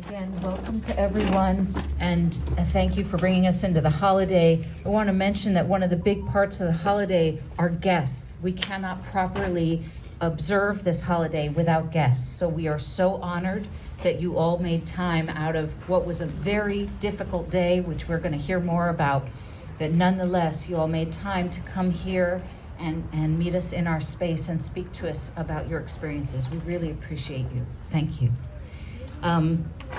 Again, welcome to everyone, and thank you for bringing us into the holiday. I want to mention that one of the big parts of the holiday are guests. We cannot properly observe this holiday without guests, so we are so honored that you all made time out of what was a very difficult day, which we're going to hear more about, that nonetheless you all made time to come here and meet us in our space and speak to us about your experiences. We really appreciate you. Thank you.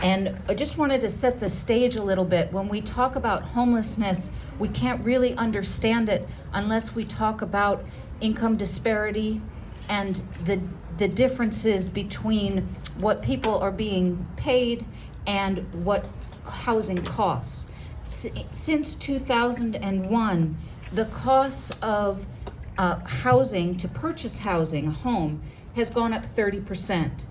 And I just wanted to set the stage a little bit. When we talk about homelessness, we can't really understand it unless we talk about income disparity and the differences between what people are being paid and what housing costs. Since 2001, the cost of housing, to purchase housing, a home, has gone up 30%.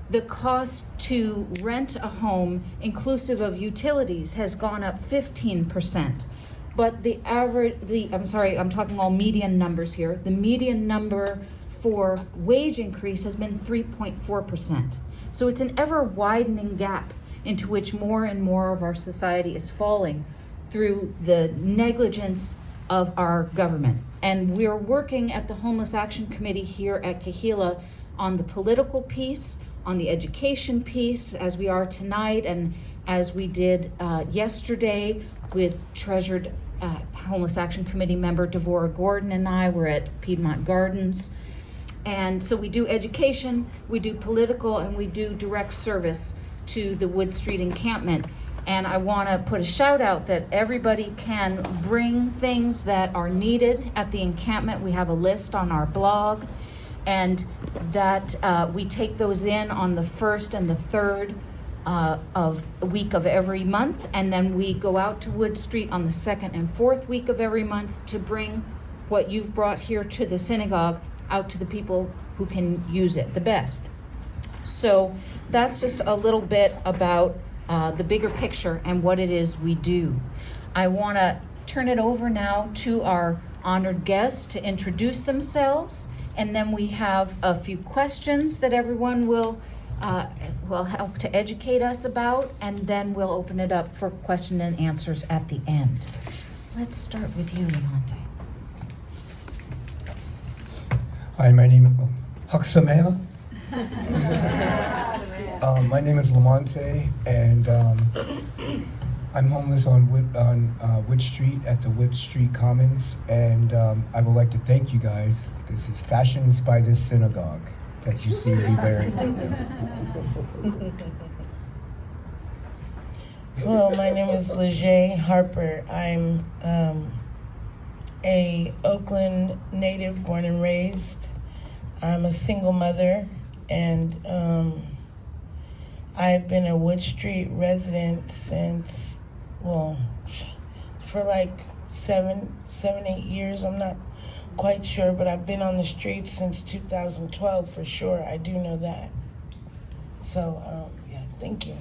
The cost to rent a home, inclusive of utilities, has gone up 15%. But I'm talking all median numbers here. The median number for wage increase has been 3.4%. So it's an ever widening gap into which more and more of our society is falling through the negligence of our government. And we're working at the Homeless Action Committee here at Kahila on the political piece, on the education piece, as we are tonight, and as we did yesterday with treasured Homeless Action Committee member Devora Gordon and I were at Piedmont Gardens. And so we do education, we do political, and we do direct service to the Wood Street encampment. And I want to put a shout out that everybody can bring things that are needed at the encampment. We have a list on our blog, and that we take those in on the 1st and the 3rd of week of every month, and then we go out to Wood Street on the 2nd and 4th week of every month to bring what you've brought here to the synagogue out to the people who can use it the best. So that's just a little bit about the bigger picture and what it is we do. I want to turn it over now to our honored guests to introduce themselves, and then we have a few questions that everyone will help to educate us about, and then we'll open it up for question and answers at the end. Let's start with you, Lamante. Hi, my name is Haksamea. My name is Lamante, and I'm homeless on Wood Street at the Wood Street Commons, and I would like to thank you guys. This is fashioned by this synagogue that you see me wearing. Hello, my name is Lejeune Harper. I'm a Oakland native, born and raised. I'm a single mother, and I've been a Wood Street resident since, for like 7, 8 years. I'm not quite sure, but I've been on the streets since 2012 for sure. I do know that. So, thank you.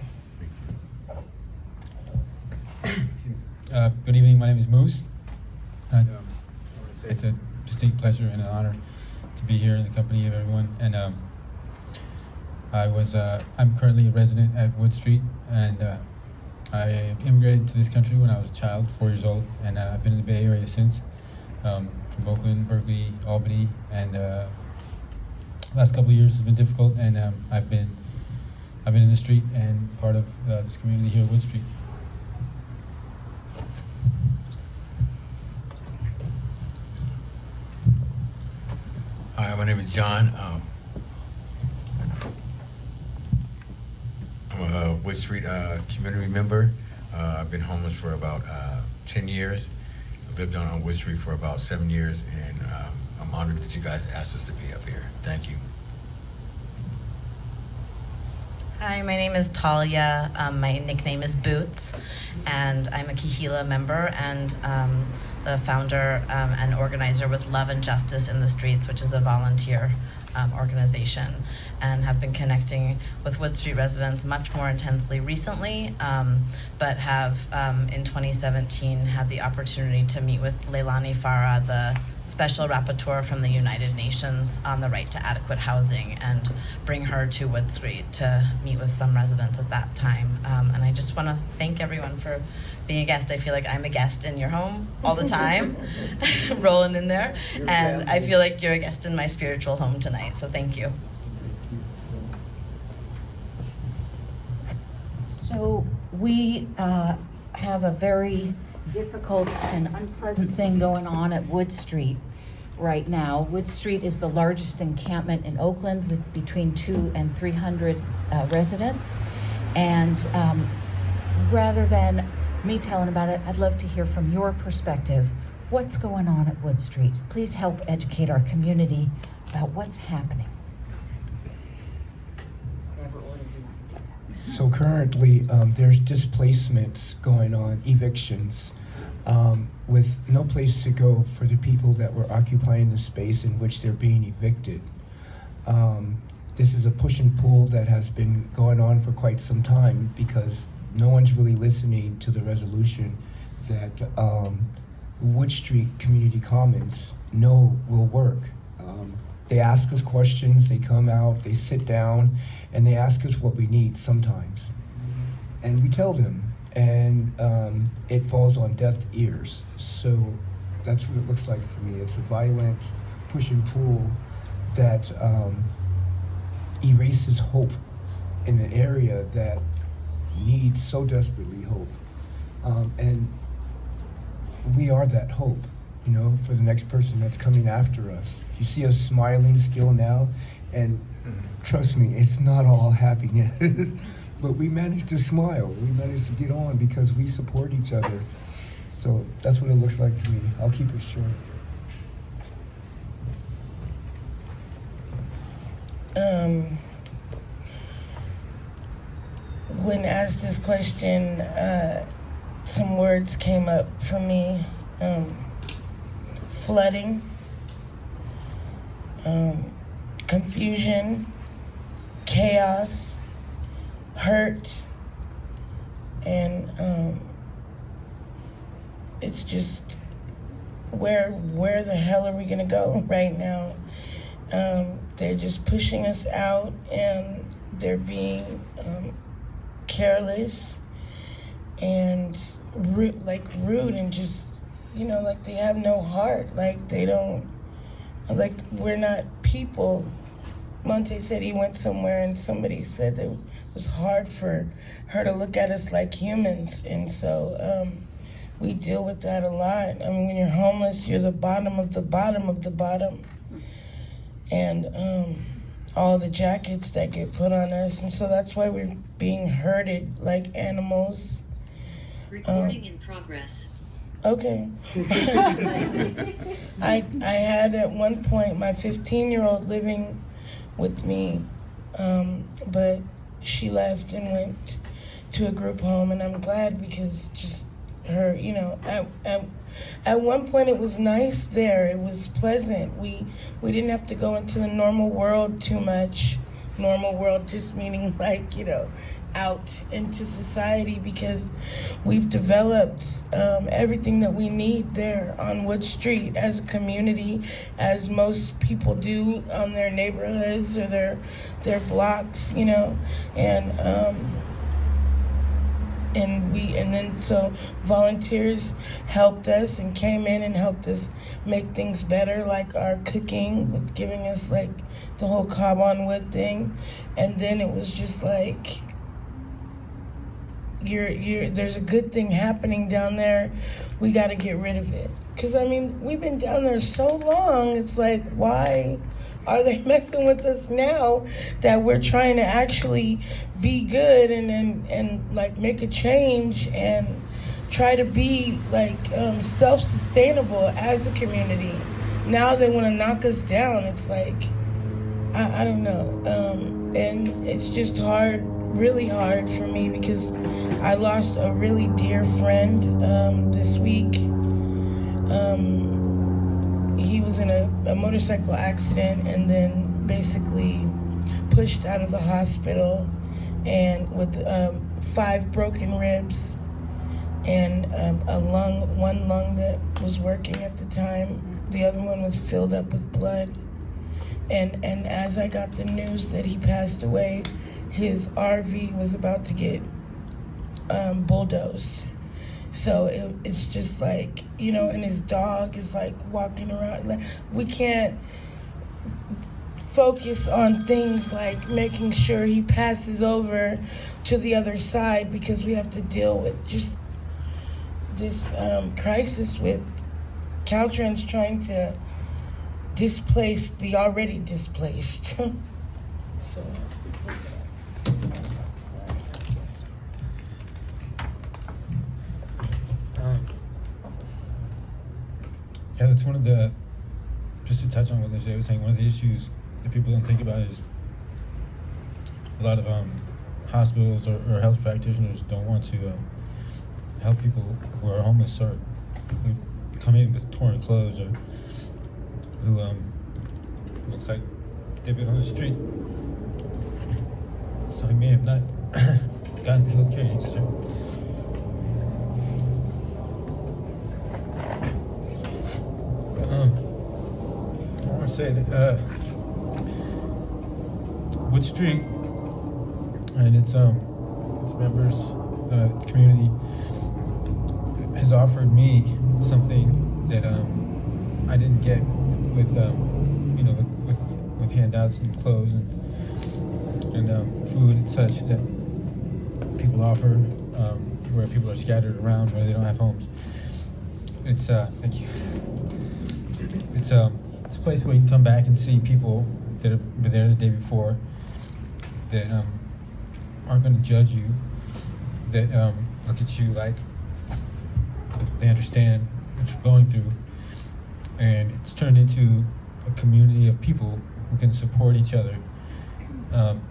Good evening, my name is Moose. It's a distinct pleasure and an honor to be here in the company of everyone. And I'm currently a resident at Wood Street, and I immigrated to this country when I was a child, 4 years old, and I've been in the Bay Area since, from Oakland, Berkeley, Albany, and last couple of years has been difficult, and I've been in the street and part of this community here at Wood Street. Hi, my name is John. I'm a Wood Street community member. I've been homeless for about 10 years. I've lived on Wood Street for about 7 years, and I'm honored that you guys asked us to be up here. Thank you. Hi, my name is Talia. My nickname is Boots, and I'm a Kahila member and the founder and organizer with Love and Justice in the Streets, which is a volunteer organization, and have been connecting with Wood Street residents much more intensely recently, but have in 2017 had the opportunity to meet with Leilani Farah, the special rapporteur from the United Nations on the right to adequate housing and bring her to Wood Street to meet with some residents at that time. And I just want to thank everyone for being a guest. I feel like I'm a guest in your home all the time, rolling in there. And I feel like you're a guest in my spiritual home tonight, so thank you. So we have a very difficult and unpleasant thing going on at Wood Street right now. Wood Street is the largest encampment in Oakland with between 200 and 300 residents. And rather than me telling about it, I'd love to hear from your perspective. What's going on at Wood Street? Please help educate our community about what's happening. So currently, there's displacements going on, evictions, with no place to go for the people that were occupying the space in which they're being evicted. This is a push and pull that has been going on for quite some time because no one's really listening to the resolution that Wood Street Community Commons know will work. They ask us questions, they come out, they sit down, and they ask us what we need sometimes. And we tell them, and it falls on deaf ears. So that's what it looks like for me. It's a violent push and pull that erases hope in an area that needs so desperately hope. And we are that hope, you know, for the next person that's coming after us. You see us smiling still now, and trust me, it's not all happiness. But we managed to smile. We managed to get on because we support each other. So that's what it looks like to me. I'll keep it short. When asked this question, some words came up for me. Flooding, confusion, chaos, hurt, and it's just where the hell are we gonna go right now? They're just pushing us out, and they're being careless and rude, and just, you know, like they have no heart. Like they don't, like we're not people. Monte said he went somewhere and somebody said that it was hard for her to look at us like humans. And so we deal with that a lot. I mean, when you're homeless, you're the bottom of the bottom of the bottom. And all the jackets that get put on us. And so that's why we're being herded like animals. Recording in progress. Okay. I had at one point my 15-year-old living with me, but she left and went to a group home, and I'm glad because just her, you know, at one point it was nice there. It was pleasant. We didn't have to go into the normal world too much. Normal world just meaning like, you know, out into society, because we've developed everything that we need there on Wood Street as a community, as most people do on their neighborhoods or their blocks, you know, and then so volunteers helped us and came in and helped us make things better, like our cooking, with giving us like the whole cob on wood thing. And then it was just like, there's a good thing happening down there. We got to get rid of it. Because, I mean, we've been down there so long. It's like, why are they messing with us now that we're trying to actually be good and like make a change and try to be like self-sustainable as a community? Now they want to knock us down. It's like, I don't know. And it's just hard, really hard for me, because I lost a really dear friend this week. He was in a motorcycle accident and then basically pushed out of the hospital, and with 5 broken ribs and one lung that was working at the time The other one was filled up with blood. And as I got the news that he passed away, his RV was about to get bulldozed. So it's just like, you know, and his dog is like walking around. Like, we can't focus on things like making sure he passes over to the other side, because we have to deal with just this crisis with Caltrans trying to displace the already displaced. So. Yeah, that's one of the, just to touch on what Leger was saying, one of the issues that people don't think about is a lot of hospitals or health practitioners don't want to help people who are homeless or who come in with torn clothes or who looks like they've been on the street. So he may have not gotten the health care he deserved. I want to say that Wood Street and its members, its community, has offered me something that I didn't get with you know, with handouts and clothes and food and such that people offer where people are scattered around where they don't have homes. It's thank you. It's a place where you can come back and see people that have been there the day before that aren't going to judge you, that look at you like they understand what you're going through, and it's turned into a community of people who can support each other,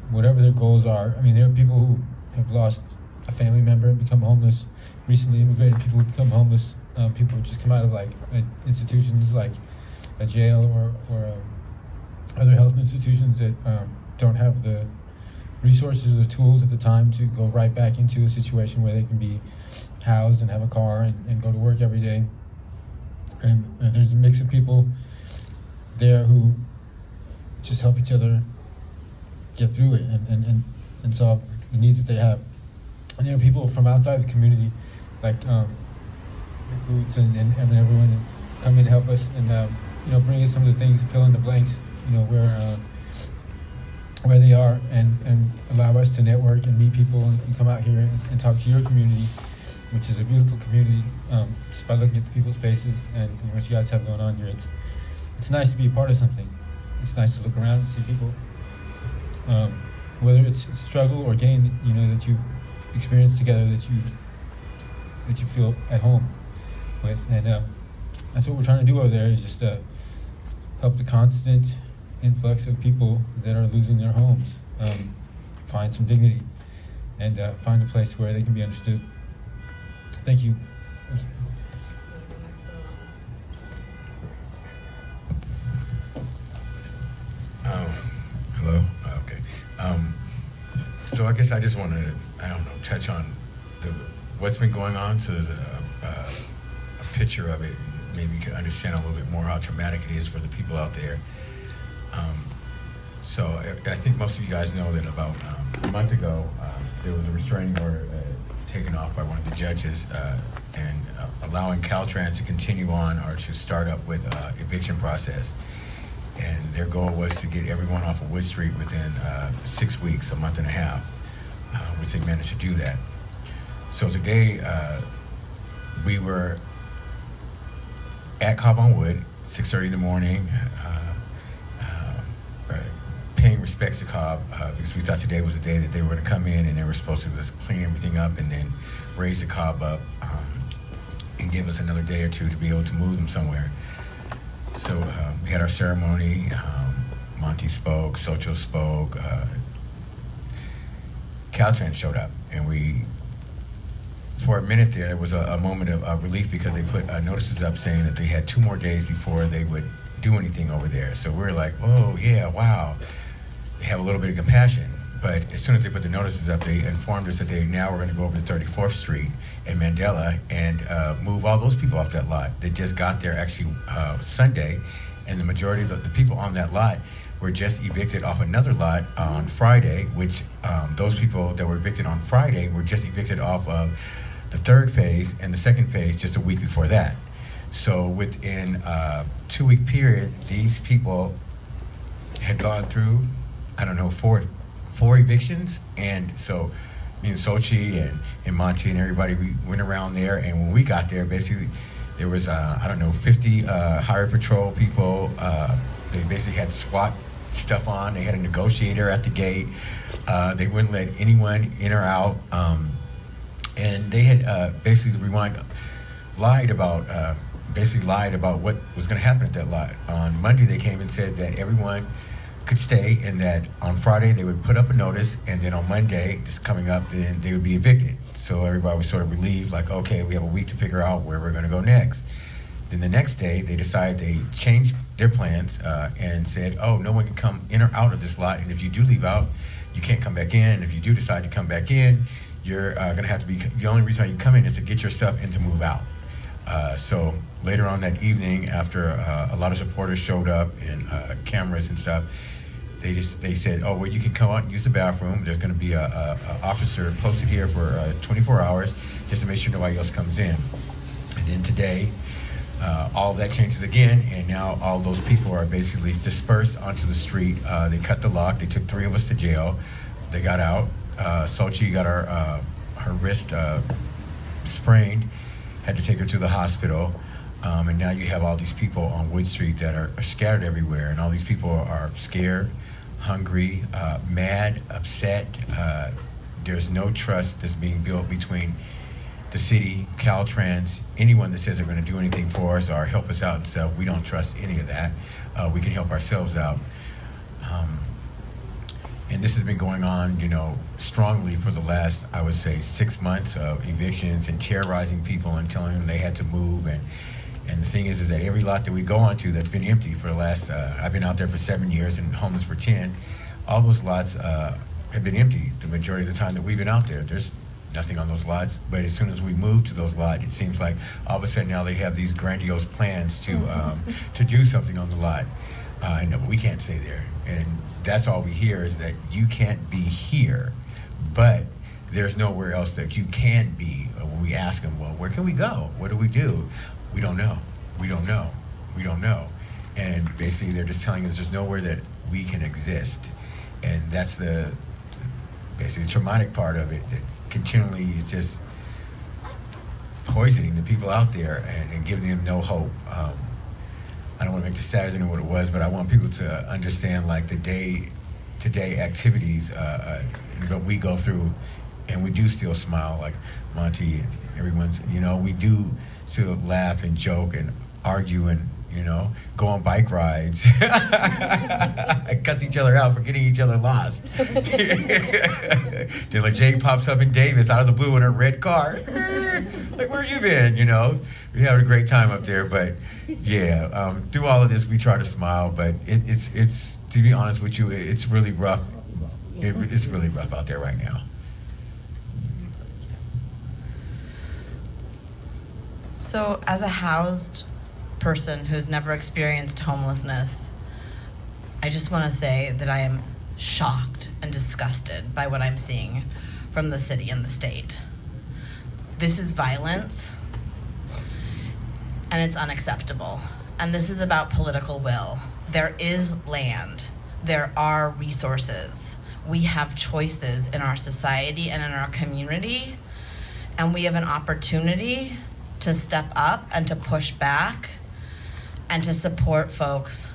whatever their goals are. I mean, there are people who have lost a family member and become homeless, recently immigrated people who become homeless, people who just come out of like institutions like a jail or other health institutions that don't have the resources or tools at the time to go right back into a situation where they can be housed and have a car and go to work every day. And there's a mix of people there who just help each other get through it and solve the needs that they have. And there are people from outside the community, like Boots and everyone, that come in to help us and you know, bring us some of the things, fill in the blanks, you know, where they are, and allow us to network and meet people and come out here and talk to your community, which is a beautiful community, just by looking at the people's faces and what you guys have going on here. It's nice to be a part of something. It's nice to look around and see people, whether it's struggle or gain, you know, that you've experienced together, that you feel at home with, and that's what we're trying to do over there, is just help the constant influx of people that are losing their homes find some dignity and find a place where they can be understood. Thank you. Hello? Okay. So I guess I just want to, I don't know, touch on what's been going on, so there's a picture of it. Maybe you can understand a little bit more how traumatic it is for the people out there. So I think most of you guys know that about a month ago, there was a restraining order taken off by one of the judges and allowing Caltrans to continue on or to start up with eviction process. And their goal was to get everyone off of Wood Street within 6 weeks, a month and a half, which they managed to do that. So today, we were at Cobb on Wood, 6:30 in the morning, paying respects to Cobb because we thought today was the day that they were going to come in and they were supposed to just clean everything up and then raise the Cobb up and give us another day or two to be able to move them somewhere. So we had our ceremony. Monty spoke, Socho spoke, Caltrans showed up, and we, for a minute there was a moment of relief because they put notices up saying that they had 2 more days before they would do anything over there. So we're like, oh yeah, wow. They have a little bit of compassion. But as soon as they put the notices up, they informed us that they now were going to go over to 34th Street in Mandela and move all those people off that lot. They just got there actually Sunday, and the majority of the people on that lot were just evicted off another lot on Friday, which those people that were evicted on Friday were just evicted off of the third phase and the second phase just a week before that. So within a 2-week period, these people had gone through, I don't know, four evictions. And so me and Sochi and Monty and everybody, we went around there, and when we got there, basically there was, 50 highway patrol people. They basically had SWAT stuff on. They had a negotiator at the gate. They wouldn't let anyone in or out. And they had basically lied about what was going to happen at that lot. On Monday, they came and said that everyone could stay, and that on Friday they would put up a notice, and then on Monday, just coming up, then they would be evicted. So everybody was sort of relieved, like, okay, we have a week to figure out where we're going to go next. Then the next day, they decided they changed their plans and said, oh, no one can come in or out of this lot, and if you do leave out, you can't come back in. And if you do decide to come back in, you're going to have to be, the only reason why you come in is to get your stuff and to move out. So later on that evening, after a lot of supporters showed up and cameras and stuff, they said, oh, well, you can come out and use the bathroom. There's going to be a officer posted here for 24 hours just to make sure nobody else comes in. And then today, all of that changes again, and now all those people are basically dispersed onto the street. They cut the lock. They took 3 of us to jail. They got out. Sochi got her wrist sprained, had to take her to the hospital. And now you have all these people on Wood Street that are scattered everywhere, and all these people are scared, hungry, mad, upset. There's no trust that's being built between the city, Caltrans, anyone that says they're going to do anything for us or help us out and stuff. We don't trust any of that. We can help ourselves out. And this has been going on, strongly for the last, I would say, 6 months of evictions and terrorizing people and telling them they had to move. And the thing is that every lot that we go onto that's been empty for the last, I've been out there for 7 years and homeless for 10, all those lots have been empty the majority of the time that we've been out there. There's nothing on those lots, but as soon as we move to those lots, it seems like all of a sudden now they have these grandiose plans to do something on the lot. And we can't stay there. And that's all we hear is that you can't be here, but there's nowhere else that you can be. When we ask them, well, where can we go? What do? We don't know. We don't know. We don't know. And basically they're just telling us there's nowhere that we can exist. And that's basically the traumatic part of it, that continually is just poisoning the people out there and giving them no hope. I don't want to make this sadder than what it was, but I want people to understand, like, the day-to-day activities that we go through, and we do still smile, like Monty and everyone's, we do still laugh and joke and argue and, go on bike rides, cuss each other out for getting each other lost. Then like Jay pops up in Davis out of the blue in her red car. Like, where you been? We having a great time up there, but yeah, through all of this, we try to smile, but it's to be honest with you, it's really rough. It's really rough out there right now. So, as a housed person who's never experienced homelessness, I just want to say that I am shocked and disgusted by what I'm seeing from the city and the state. This is violence, and it's unacceptable. And this is about political will. There is land. There are resources. We have choices in our society and in our community, and we have an opportunity to step up and to push back and to support folks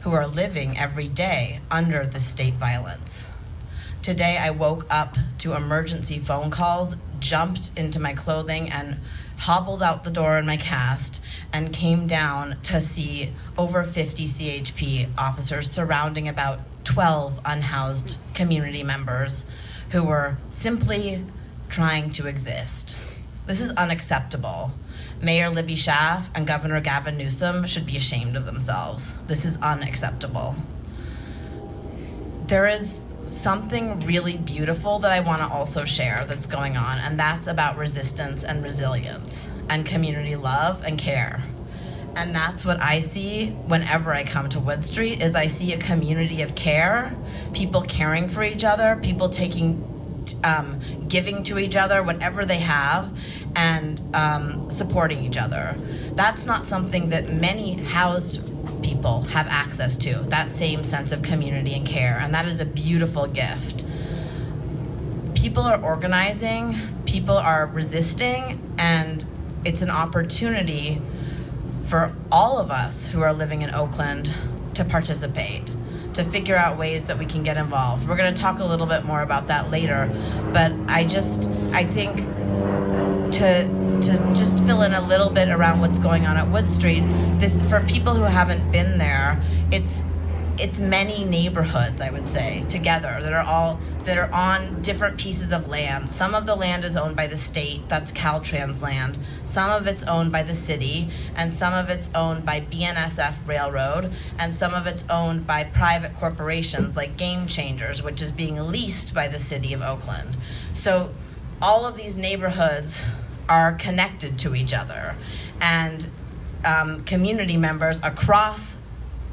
who are living every day under the state violence. Today I woke up to emergency phone calls, jumped into my clothing and hobbled out the door in my cast and came down to see over 50 CHP officers surrounding about 12 unhoused community members who were simply trying to exist. This is unacceptable. Mayor Libby Schaaf and Governor Gavin Newsom should be ashamed of themselves. This is unacceptable. There is something really beautiful that I want to also share that's going on, and that's about resistance and resilience and community love and care. And that's what I see whenever I come to Wood Street, is I see a community of care, people caring for each other, people taking, giving to each other whatever they have, and supporting each other. That's not something that many housed people have access to, that same sense of community and care, and that is a beautiful gift. People are organizing, people are resisting, and it's an opportunity for all of us who are living in Oakland to participate, to figure out ways that we can get involved. We're going to talk a little bit more about that later, but I think to just fill in a little bit around what's going on at Wood Street, this, for people who haven't been there, it's many neighborhoods, I would say, together that are on different pieces of land. Some of the land is owned by the state, that's Caltrans land. Some of it's owned by the city, and some of it's owned by BNSF Railroad, and some of it's owned by private corporations like Game Changers, which is being leased by the city of Oakland. So all of these neighborhoods are connected to each other, and community members across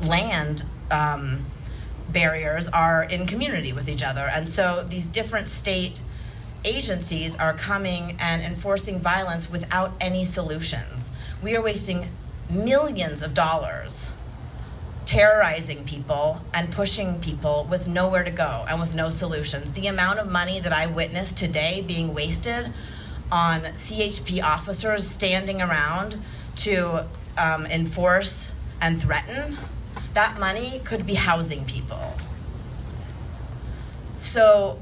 land barriers are in community with each other. And so these different state agencies are coming and enforcing violence without any solutions. We are wasting millions of dollars terrorizing people and pushing people with nowhere to go and with no solutions. The amount of money that I witnessed today being wasted on CHP officers standing around to enforce and threaten, that money could be housing people. So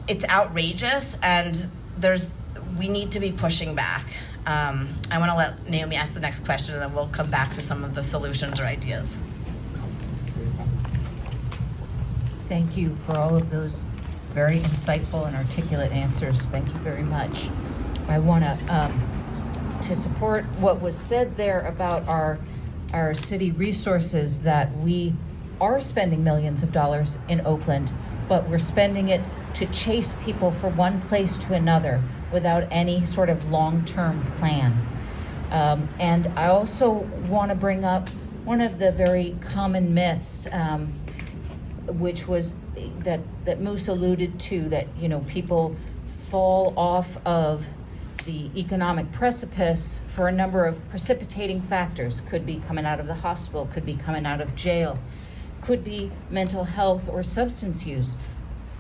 it's outrageous, and we need to be pushing back. I want to let Naomi ask the next question, and then we'll come back to some of the solutions or ideas. Thank you for all of those very insightful and articulate answers. Thank you very much. I want to support what was said there about our city resources, that we are spending millions of dollars in Oakland, but we're spending it to chase people from one place to another without any sort of long-term plan. And I also want to bring up one of the very common myths, which was that Moose alluded to, that, you know, people fall off of the economic precipice for a number of precipitating factors. Could be coming out of the hospital, could be coming out of jail, could be mental health or substance use.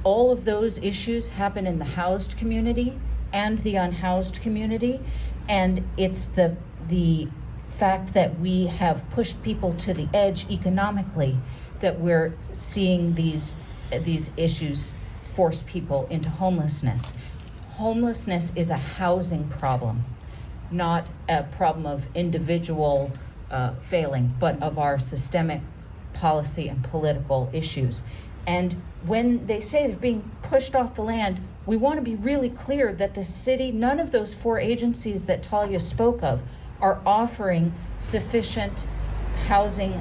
All of those issues happen in the housed community and the unhoused community, and it's the fact that we have pushed people to the edge economically that we're seeing these issues force people into homelessness. Homelessness is a housing problem, not a problem of individual failing, but of our systemic policy and political issues. And when they say they're being pushed off the land, we want to be really clear that the city, none of those 4 agencies that Talia spoke of, are offering sufficient housing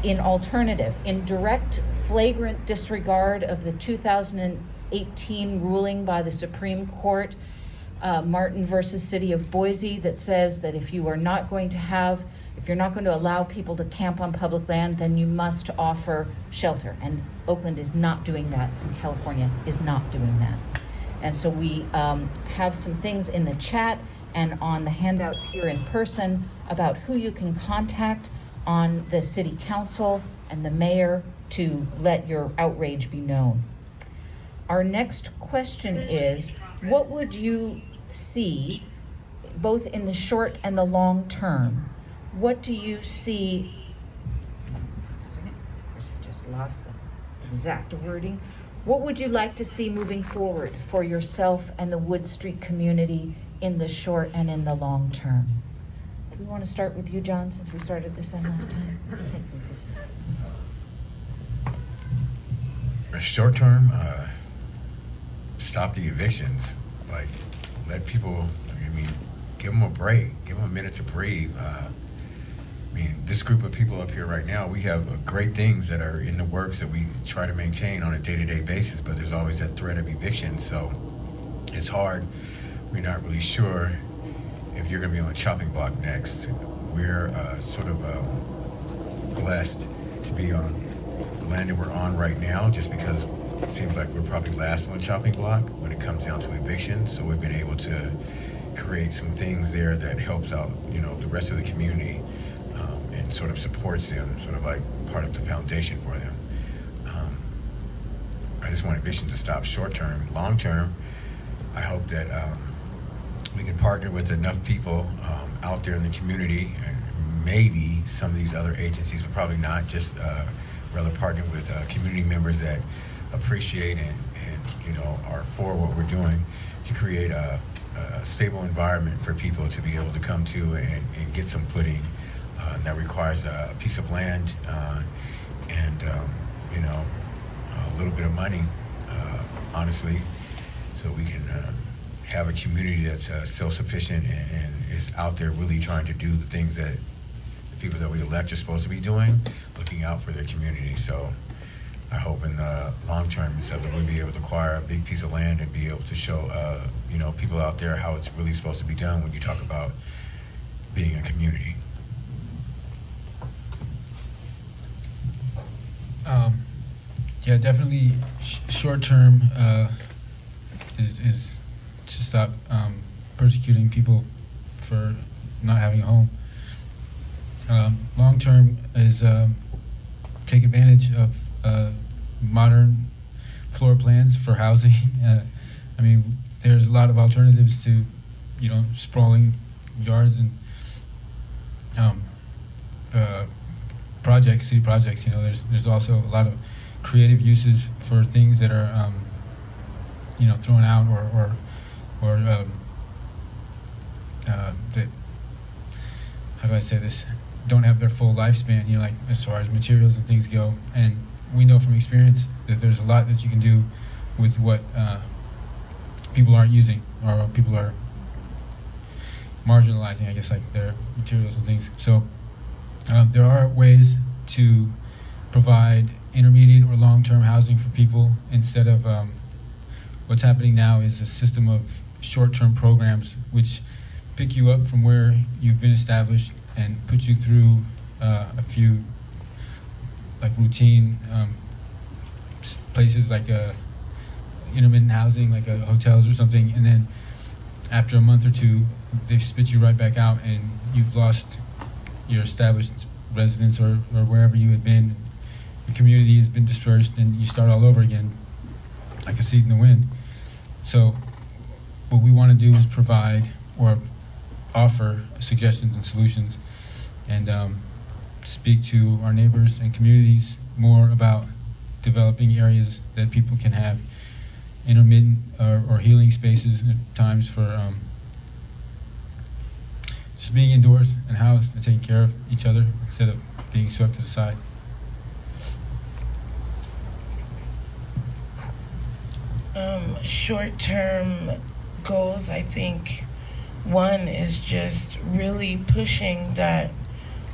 in alternative, in direct flagrant disregard of the 2018 ruling by the Supreme Court, Martin versus City of Boise, that says that if you're not going to allow people to camp on public land, then you must offer shelter. And Oakland is not doing that, and California is not doing that. And so we have some things in the chat and on the handouts here in person about who you can contact on the city council and the mayor to let your outrage be known. Our next question is, what would you see, both in the short and the long term, what do you see, I just lost the exact wording, what would you like to see moving forward for yourself and the Wood Street community in the short and in the long term? Do we want to start with you, John, since we started this in last time? Short term, stop the evictions. Like, let people, give them a break. Give them a minute to breathe. I mean, this group of people up here right now, we have great things that are in the works that we try to maintain on a day-to-day basis, but there's always that threat of eviction, so it's hard. We're not really sure if you're going to be on the chopping block next. We're sort of blessed to be on the land that we're on right now, just because it seems like we're probably last on the chopping block when it comes down to eviction. So we've been able to create some things there that helps out, the rest of the community, and sort of supports them, sort of like part of the foundation for them. I just want eviction to stop short term. Long term, I hope that we can partner with enough people out there in the community, and maybe some of these other agencies, but probably not, just rather partner with community members that appreciate and are for what we're doing, to create a stable environment for people to be able to come to and get some footing. That requires a piece of land and a little bit of money, honestly, so we can have a community that's self-sufficient and is out there really trying to do the things that the people that we elect are supposed to be doing, looking out for their community. So I hope in the long term that we'll be able to acquire a big piece of land and be able to show people out there how it's really supposed to be done when you talk about being a community. Yeah, definitely. Short term is to stop persecuting people for not having a home. Long term is take advantage of modern floor plans for housing. I mean, there's a lot of alternatives to, sprawling yards and projects, city projects. There's also a lot of creative uses for things that are, thrown out or that, how do I say this, don't have their full lifespan, like as far as materials and things go. And we know from experience that there's a lot that you can do with what people aren't using, or what people are marginalizing, I guess, like their materials and things. So there are ways to provide intermediate or long-term housing for people instead of what's happening now is a system of short-term programs which pick you up from where you've been established and put you through a few like routine places like intermittent housing, like hotels or something, and then after a month or two they spit you right back out and you've lost your established residence or wherever you had been. The community has been dispersed and you start all over again like a seed in the wind. So what we want to do is provide or offer suggestions and solutions and speak to our neighbors and communities more about developing areas that people can have intermittent or healing spaces at times for just being indoors and housed and taking care of each other instead of being swept to the side. Short-term goals, I think one is just really pushing that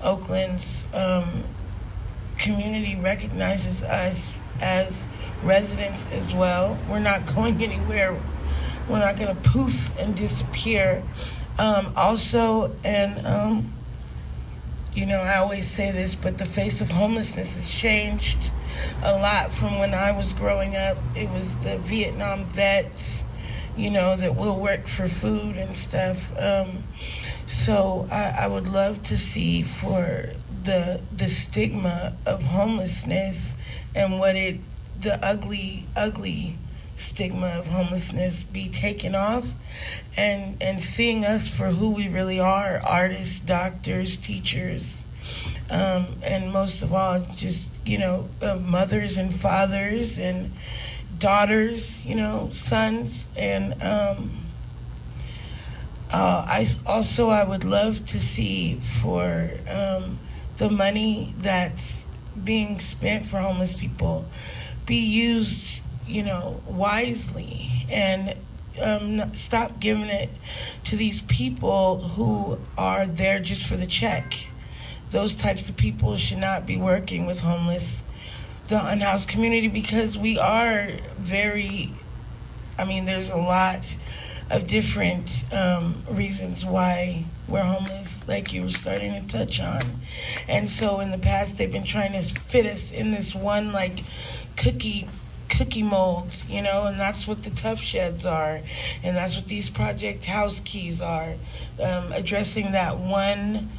Oakland's community recognizes us as residents as well. We're not going anywhere. We're not going to poof and disappear. Also, and I always say this, but the face of homelessness has changed a lot from when I was growing up. It was the Vietnam vets, that will work for food and stuff. So I would love to see for the stigma of homelessness and the ugly stigma of homelessness be taken off, and seeing us for who we really are: artists, doctors, teachers, and most of all, just mothers and fathers and daughters, sons. And I would love to see for the money that's being spent for homeless people be used, wisely, and stop giving it to these people who are there just for the check. those types of people should not be working with the unhoused community, because we are very, I mean, there's a lot of different reasons why we're homeless, like you were starting to touch on. And so in the past, they've been trying to fit us in this one like cookie mold, you know, and that's what the tough sheds are, and that's what these project house keys are, addressing that one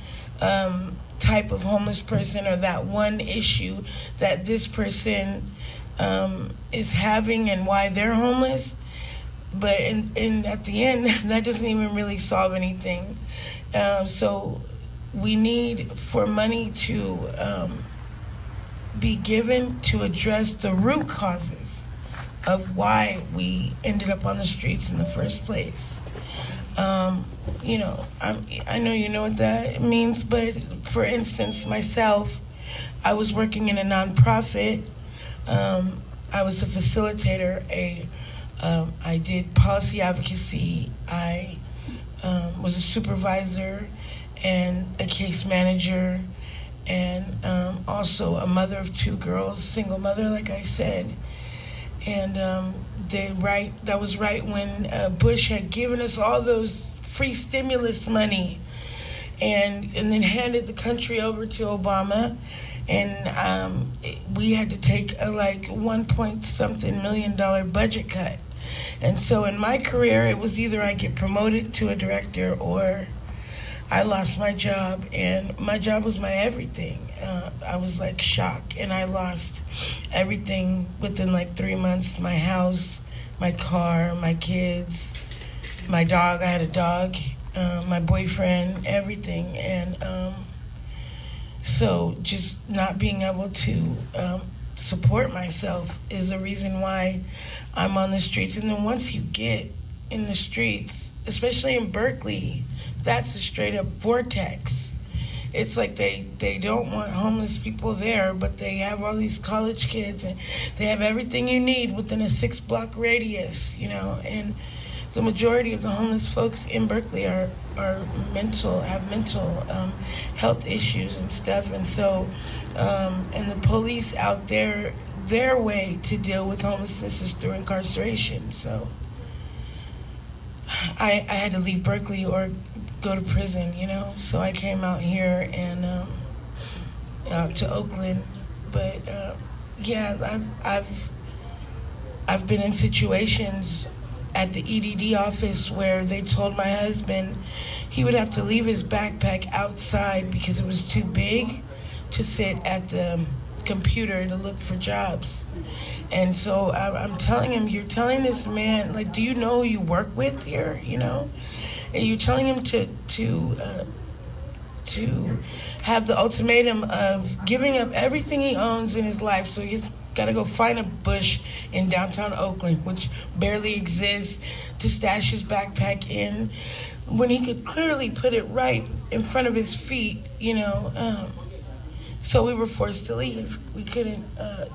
type of homeless person, or that one issue that this person is having and why they're homeless. But in at the end, that doesn't even really solve anything. So we need for money to be given to address the root causes of why we ended up on the streets in the first place. You know, I know you know what that means, but for instance, myself, I was working in a nonprofit. I was a facilitator. I did policy advocacy. I was a supervisor and a case manager, and also a mother of 2 girls, single mother, like I said. And that was right when Bush had given us all those free stimulus money, and then handed the country over to Obama, and we had to take a like $1.something million budget cut. And so in my career, it was either I get promoted to a director or I lost my job, and my job was my everything. I was like shocked, and I lost everything within like 3 months: my house, my car, my kids, my dog. I had a dog, my boyfriend, everything. And so just not being able to support myself is a reason why I'm on the streets. And then once you get in the streets, especially in Berkeley, that's a straight up vortex. It's like they don't want homeless people there, but they have all these college kids, and they have everything you need within a 6-block radius, you know. And the majority of the homeless folks in Berkeley have mental health issues and stuff. And so, and the police out there, their way to deal with homelessness is through incarceration. So I had to leave Berkeley or go to prison, you know. So I came out here and out to Oakland. But yeah, I've been in situations at the EDD office where they told my husband he would have to leave his backpack outside because it was too big to sit at the computer to look for jobs. And so I'm telling him, you're telling this man, like, do you know who you work with here, you know? And you're telling him to have the ultimatum of giving up everything he owns in his life, so he's got to go find a bush in downtown Oakland, which barely exists, to stash his backpack in, when he could clearly put it right in front of his feet, you know. So we were forced to leave. We couldn't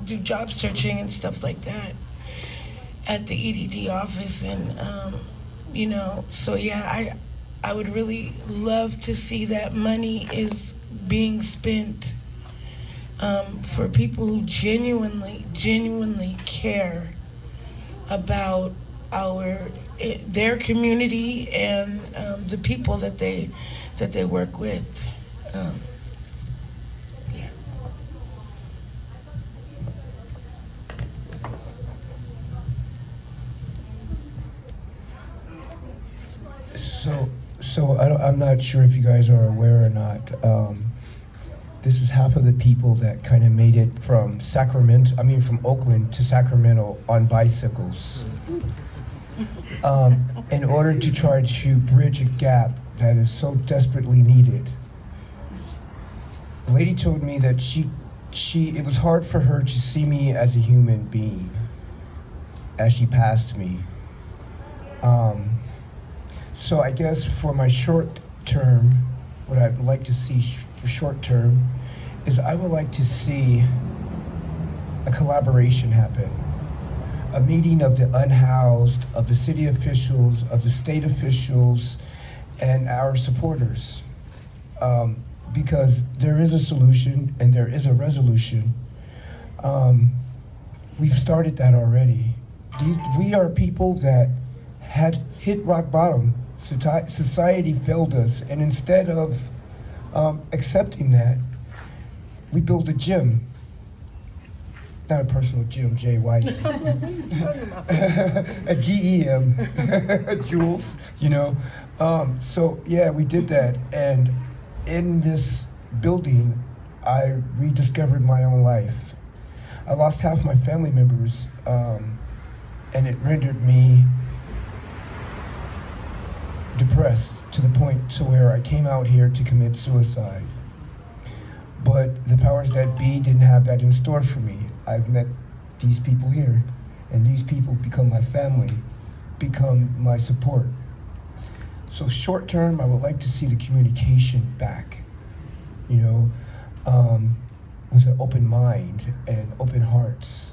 do job searching and stuff like that at the EDD office. And, you know, so yeah, I would really love to see that money is being spent for people who genuinely care about their community and the people that they work with. Yeah. So I'm not sure if you guys are aware or not. This is half of the people that kind of made it from from Oakland to Sacramento on bicycles, in order to try to bridge a gap that is so desperately needed. A lady told me that it was hard for her to see me as a human being as she passed me. So I guess for my short term, what I'd like to see for short term is I would like to see a collaboration happen. A meeting of the unhoused, of the city officials, of the state officials, and our supporters. because there is a solution and there is a resolution. We've started that already. We are people that had hit rock bottom. Society failed us, and instead of accepting that, we built a gym. Not a personal gym, J-Y. A GEM, Jules, you know. So yeah, we did that, and in this building, I rediscovered my own life. I lost half my family members, and it rendered me depressed to the point to where I came out here to commit suicide. But the powers that be didn't have that in store for me. I've met these people here, and these people become my family, become my support. So short term, I would like to see the communication back, you know, with an open mind and open hearts.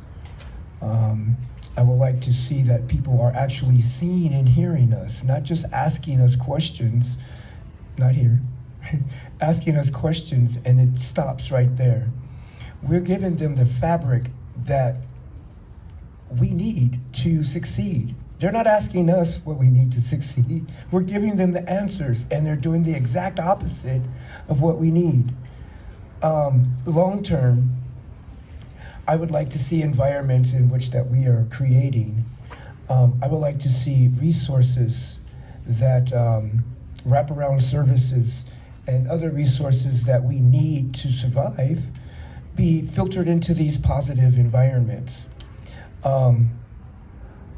I would like to see that people are actually seeing and hearing us, not just asking us questions, not here, asking us questions and it stops right there. We're giving them the fabric that we need to succeed. They're not asking us what we need to succeed. We're giving them the answers, and they're doing the exact opposite of what we need. Long term, I would like to see environments in which that we are creating. I would like to see resources that wraparound services and other resources that we need to survive be filtered into these positive environments.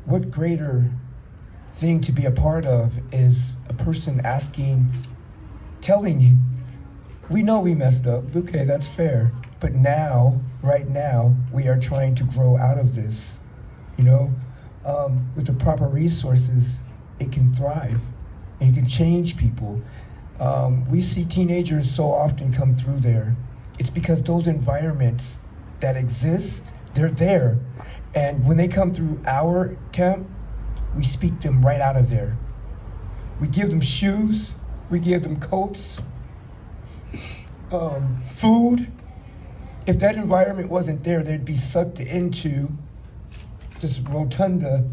What greater thing to be a part of is a person telling you, we know we messed up, okay, that's fair, but now, right now, we are trying to grow out of this, you know? With the proper resources, it can thrive, and it can change people. We see teenagers so often come through there. It's because those environments that exist, they're there. And when they come through our camp, we speak them right out of there. We give them shoes, we give them coats, food. If that environment wasn't there, they'd be sucked into this rotunda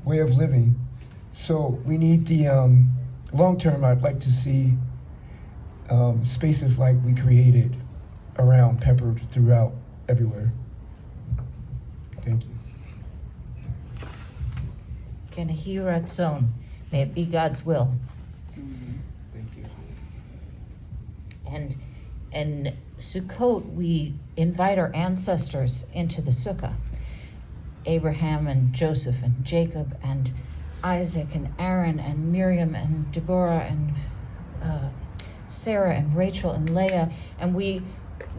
way of living. So we need the long term. I'd like to see spaces like we created around, peppered throughout, everywhere. Thank you. Kenahi Ratzon, may it be God's will. Thank you. And in Sukkot, we invite our ancestors into the sukkah. Abraham and Joseph and Jacob and Isaac and Aaron and Miriam and Deborah and Sarah and Rachel and Leah, and we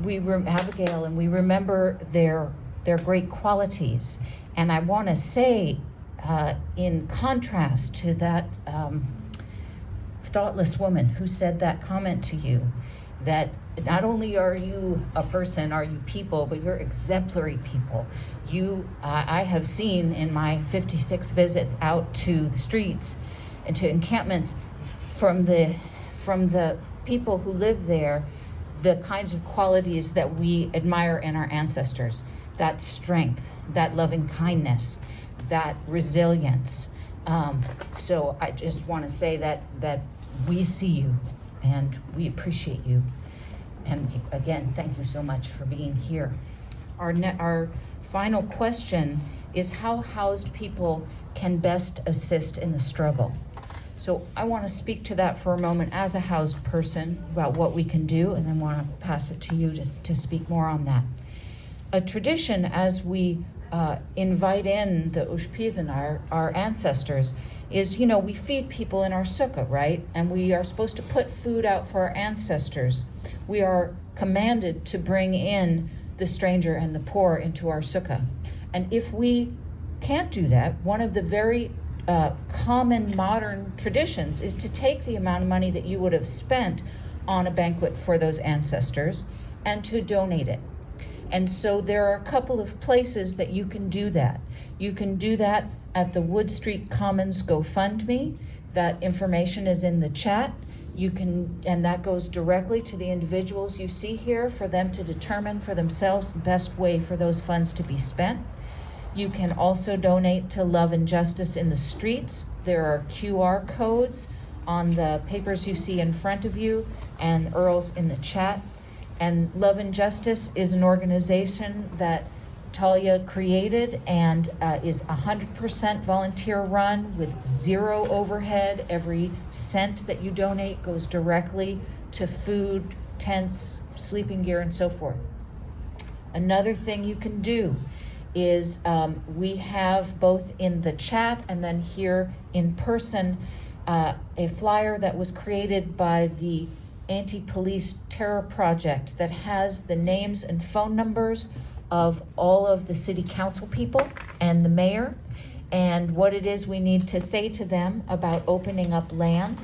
Abigail, and we remember their great qualities. And I want to say, in contrast to that thoughtless woman who said that comment to you, that not only are you a person, are you people, but you're exemplary people. I have seen in my 56 visits out to the streets and to encampments from the people who live there, the kinds of qualities that we admire in our ancestors, that strength, that loving kindness, that resilience. So I just want to say that we see you and we appreciate you. And again, thank you so much for being here. Our final question is how housed people can best assist in the struggle. So I want to speak to that for a moment as a housed person about what we can do, and then want to pass it to you to speak more on that. A tradition as we invite in the Ushpizan, our ancestors, is, we feed people in our sukkah, right? And we are supposed to put food out for our ancestors. We are commanded to bring in the stranger and the poor into our sukkah. And if we can't do that, one of the very common modern traditions is to take the amount of money that you would have spent on a banquet for those ancestors and to donate it. And so there are a couple of places that you can do that. You can do that at the Wood Street Commons GoFundMe. That information is in the chat. You can, and that goes directly to the individuals you see here for them to determine for themselves the best way for those funds to be spent. You can also donate to Love and Justice in the Streets. There are QR codes on the papers you see in front of you and Earl's in the chat. And Love and Justice is an organization that Talia created and is 100% volunteer run with zero overhead. Every cent that you donate goes directly to food, tents, sleeping gear, and so forth. Another thing you can do is we have both in the chat and then here in person a flyer that was created by the Anti-Police Terror Project that has the names and phone numbers of all of the city council people and the mayor and what it is we need to say to them about opening up land.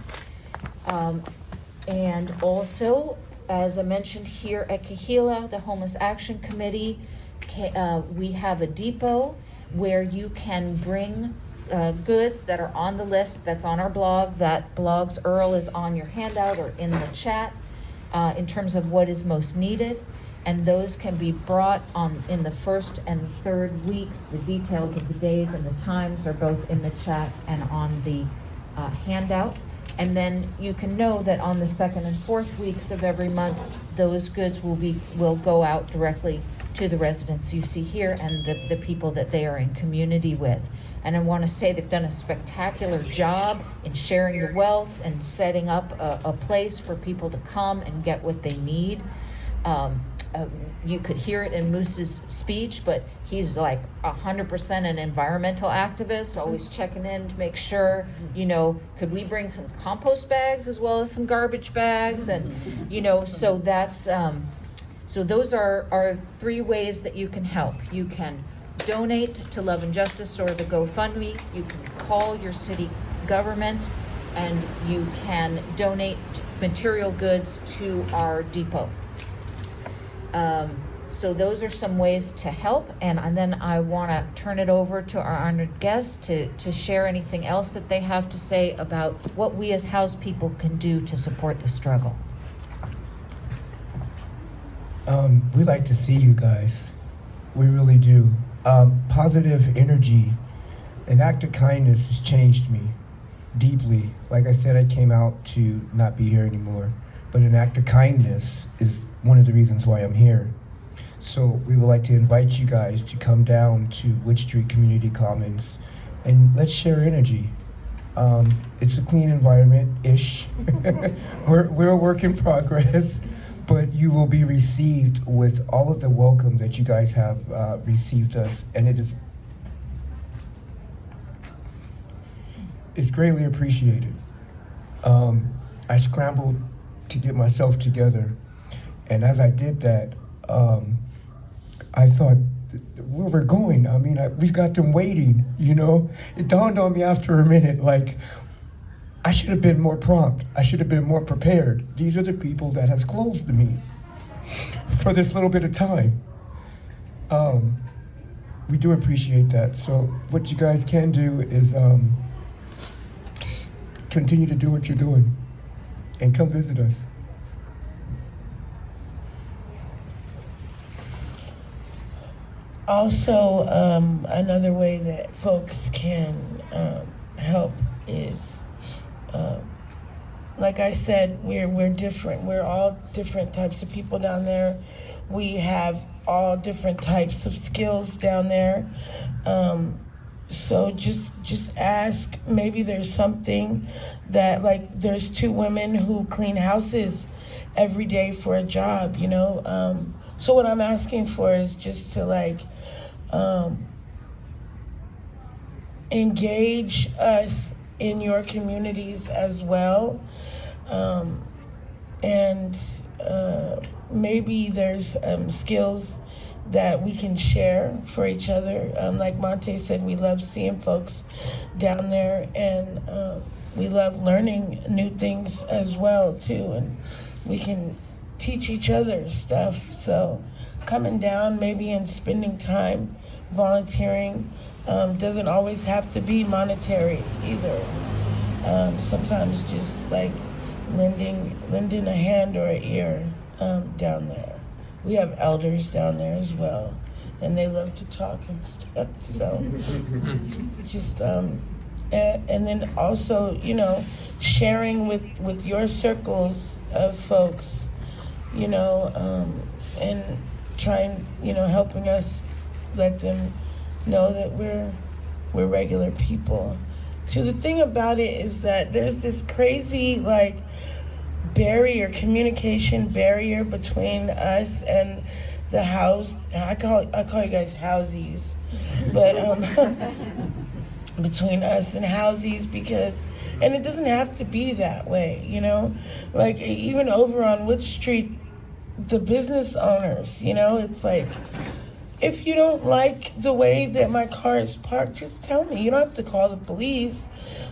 And also, as I mentioned here at Kahila, the Homeless Action Committee, we have a depot where you can bring goods that are on the list that's on our blog. That blog's URL is on your handout or in the chat in terms of what is most needed. And those can be brought on in the first and third weeks. The details of the days and the times are both in the chat and on the handout. And then you can know that on the second and fourth weeks of every month, those goods will go out directly to the residents you see here and the people that they are in community with. And I want to say they've done a spectacular job in sharing the wealth and setting up a place for people to come and get what they need. You could hear it in Moose's speech, but he's like 100% an environmental activist, always checking in to make sure, could we bring some compost bags as well as some garbage bags? And, so that's, so those are 3 ways that you can help. You can donate to Love and Justice or the GoFundMe. You can call your city government, and you can donate material goods to our depot. So those are some ways to help, and then I want to turn it over to our honored guests to share anything else that they have to say about what we as house people can do to support the struggle. We like to see you guys. We really do. Positive energy, an act of kindness has changed me deeply. Like I said, I came out to not be here anymore, but an act of kindness is one of the reasons why I'm here. So we would like to invite you guys to come down to Wood Street Community Commons and let's share energy. It's a clean environment-ish. we're a work in progress, but you will be received with all of the welcome that you guys have received us, and it's greatly appreciated. I scrambled to get myself together, and as I did that, I thought, where we're going, we've got them waiting, It dawned on me after a minute, like, I should have been more prompt. I should have been more prepared. These are the people that has closed me for this little bit of time. We do appreciate that. So what you guys can do is just continue to do what you're doing and come visit us. Also, another way that folks can help is, like I said, we're different. We're all different types of people down there. We have all different types of skills down there. So just ask. Maybe there's something that, like, there's 2 women who clean houses every day for a job. So what I'm asking for is just to engage us in your communities as well. And maybe there's skills that we can share for each other. Like Monte said, we love seeing folks down there, and we love learning new things as well too, and we can teach each other stuff. So coming down maybe and spending time volunteering doesn't always have to be monetary either. Sometimes just lending a hand or an ear down there. We have elders down there as well, and they love to talk and stuff. So just and then also, you know, sharing with your circles of folks, you know, and trying, you know, helping us let them know that we're regular people. So the thing about it is that there's this crazy like communication barrier between us and the house. I call you guys housies, but between us and housies, because, and it doesn't have to be that way, you know, like even over on Wood Street, the business owners, you know, it's like, if you don't like the way that my car is parked, just tell me. You don't have to call the police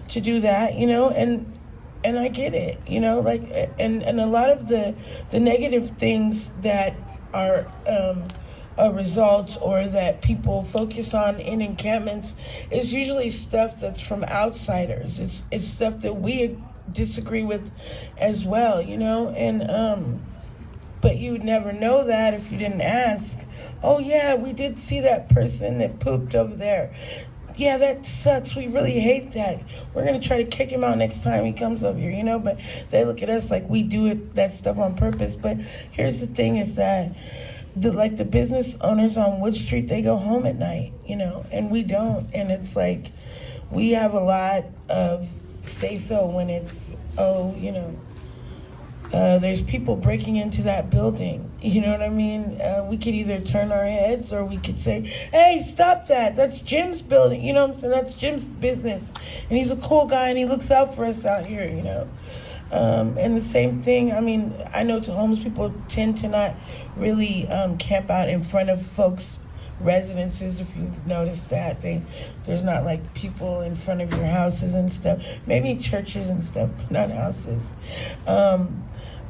to do that, you know, and I get it, you know, like, and a lot of the negative things that are results or that people focus on in encampments is usually stuff that's from outsiders. It's stuff that we disagree with as well, you know, and but you would never know that if you didn't ask. Oh yeah, we did see that person that pooped over there. Yeah, that sucks. We really hate that. We're gonna try to kick him out next time he comes over here, you know. But they look at us like we do that stuff on purpose. But here's the thing: is that the business owners on Wood Street, they go home at night, you know, and we don't. And it's like we have a lot of say so when it's you know. There's people breaking into that building. You know what I mean? We could either turn our heads or we could say, hey, stop that. That's Jim's building. You know what I'm saying? That's Jim's business. And he's a cool guy and he looks out for us out here, you know. And the same thing, I mean, I know homeless people tend to not really camp out in front of folks' residences. If you've noticed that, there's not like people in front of your houses and stuff. Maybe churches and stuff, but not houses.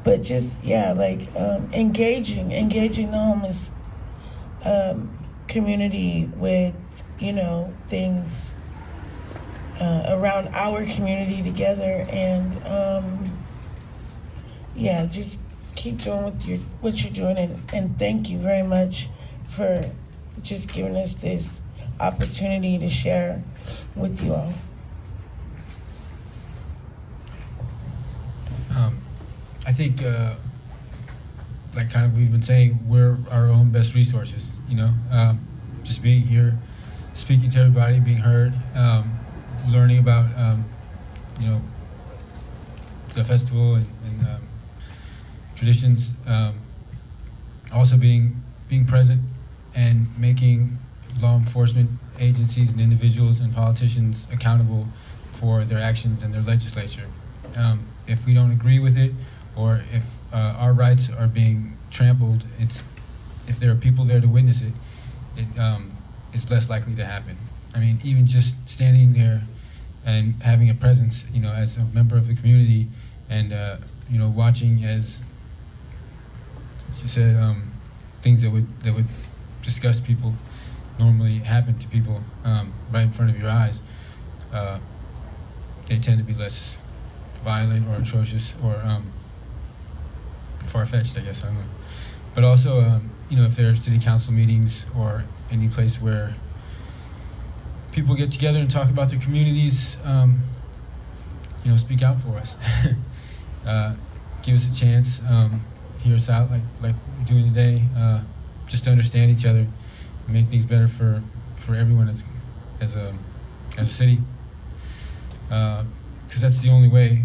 But just, yeah, like engaging the homeless community with, you know, things around our community together. And yeah, just keep doing what you're doing. And thank you very much for just giving us this opportunity to share with you all. I think, like kind of we've been saying, we're our own best resources, you know, just being here, speaking to everybody, being heard, learning about, you know, the festival and traditions, also being present and making law enforcement agencies and individuals and politicians accountable for their actions and their legislature. If we don't agree with it, or if our rights are being trampled, if there are people there to witness it, it's less likely to happen. I mean, even just standing there and having a presence, you know, as a member of the community, and you know, watching, as she said, things that would disgust people normally happen to people right in front of your eyes. They tend to be less violent or atrocious or far-fetched, I guess. I don't know. But also, you know, if there are city council meetings or any place where people get together and talk about their communities, you know, speak out for us. Give us a chance, hear us out like we're doing today, just to understand each other and make things better for everyone as a city. Because that's the only way.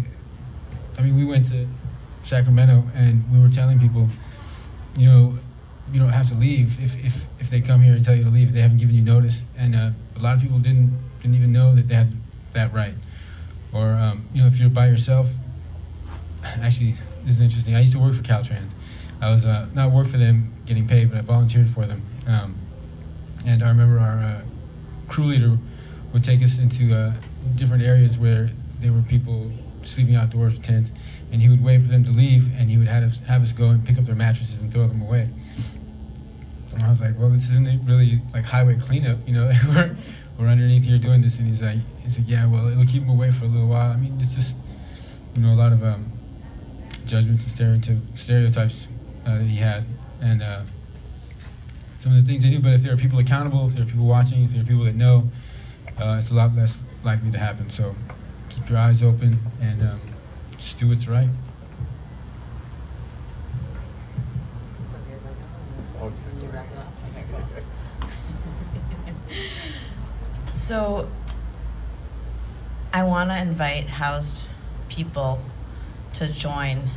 I mean, we went to Sacramento and we were telling people, you know, you don't have to leave if they come here and tell you to leave. They haven't given you notice, and a lot of people didn't even know that they had that right. Or you know, if you're by yourself. Actually, this is interesting. I used to work for Caltrans. I was not work for them getting paid, but I volunteered for them. And I remember our crew leader would take us into different areas where there were people sleeping outdoors with tents, and he would wait for them to leave, and he would have us go and pick up their mattresses and throw them away. And I was like, well, this isn't really like highway cleanup, you know? we're underneath here doing this, and he's like, yeah, well, it'll keep them away for a little while. I mean, it's just, you know, a lot of judgments and stereotypes that he had, and some of the things they do. But if there are people accountable, if there are people watching, if there are people that know, it's a lot less likely to happen. So keep your eyes open and just do what's right. So I want to invite housed people to join